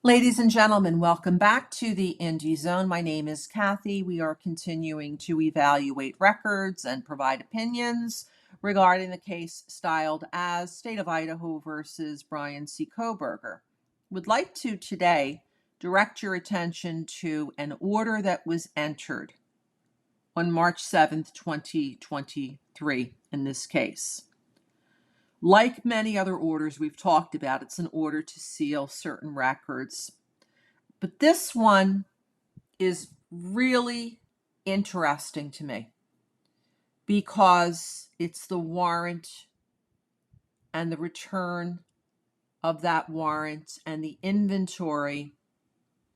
Ladies and gentlemen, welcome back to the Indie Zone. My name is Kathy. We are continuing to evaluate records and provide opinions regarding the case styled as State of Idaho versus Brian C. Kohberger. Would like to today direct your attention to an order that was entered on March 7th, 2023 in this case. Like many other orders we've talked about, it's an order to seal certain records. But this one is really interesting to me because it's the warrant and the return of that warrant and the inventory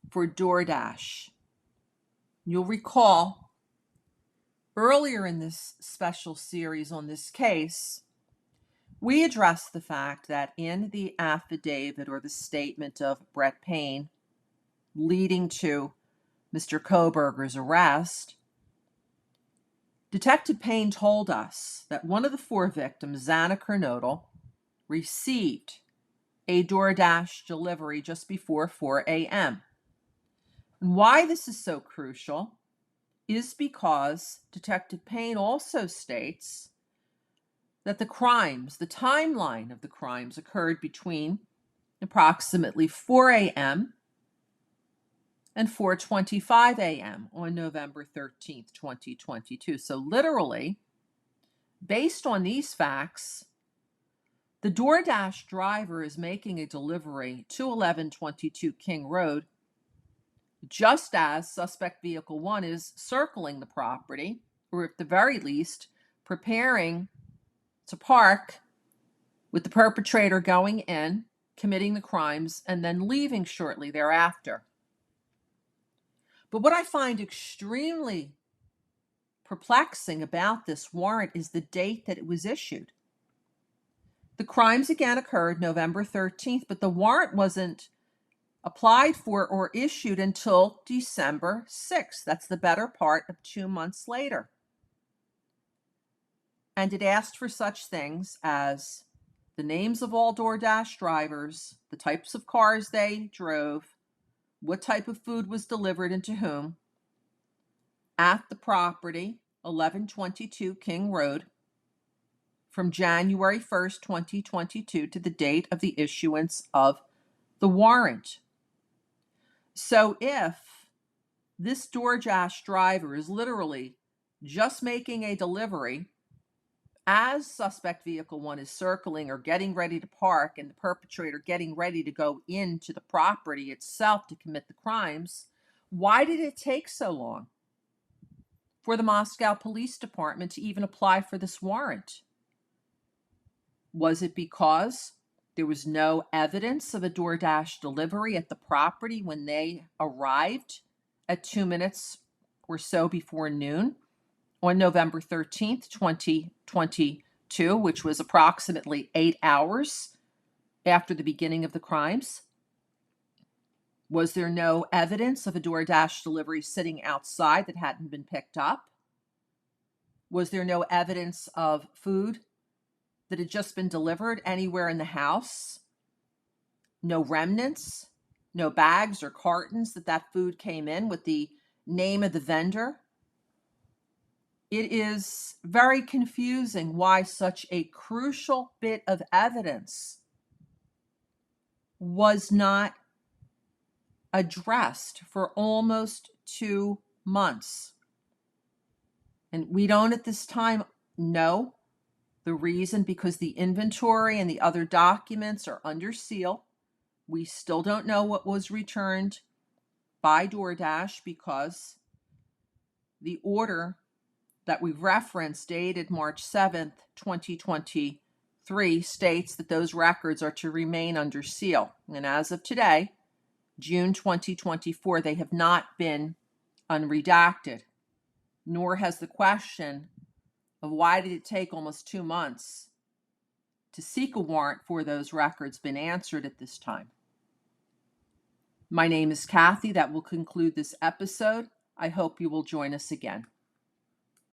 for DoorDash. You'll recall earlier in this special series on this case, we addressed the fact that in the affidavit or the statement of Brett Payne leading to Mr. Kohberger's arrest, Detective Payne told us that one of the four victims, Xana Kernodle, received a DoorDash delivery just before 4 a.m. And why this is so crucial is because Detective Payne also states that the timeline of the crimes occurred between approximately 4 a.m. and 4:25 a.m. on November 13th, 2022. So literally, based on these facts, the DoorDash driver is making a delivery to 1122 King Road just as suspect vehicle 1 is circling the property, or at the very least, preparing to park with the perpetrator going in, committing the crimes, and then leaving shortly thereafter. But what I find extremely perplexing about this warrant is the date that it was issued. The crimes again occurred November 13th, but the warrant wasn't applied for or issued until December 6th. That's the better part of 2 months later. And it asked for such things as the names of all DoorDash drivers, the types of cars they drove, what type of food was delivered and to whom, at the property, 1122 King Road, from January 1st, 2022 to the date of the issuance of the warrant. So if this DoorDash driver is literally just making a delivery as suspect vehicle 1 is circling or getting ready to park and the perpetrator getting ready to go into the property itself to commit the crimes, why did it take so long for the Moscow Police Department to even apply for this warrant? Was it because there was no evidence of a DoorDash delivery at the property when they arrived at 2 minutes or so before noon on November 13th, 2022, which was approximately 8 hours after the beginning of the crimes? Was there no evidence of a DoorDash delivery sitting outside that hadn't been picked up? Was there no evidence of food that had just been delivered anywhere in the house? No remnants, no bags or cartons that food came in with the name of the vendor? It is very confusing why such a crucial bit of evidence was not addressed for almost 2 months. And we don't at this time know the reason, because the inventory and the other documents are under seal. We still don't know what was returned by DoorDash because the order that we've referenced, dated March 7th, 2023, states that those records are to remain under seal. And as of today, June 2024, they have not been unredacted, nor has the question of why did it take almost 2 months to seek a warrant for those records been answered at this time. My name is Kathy. That will conclude this episode. I hope you will join us again.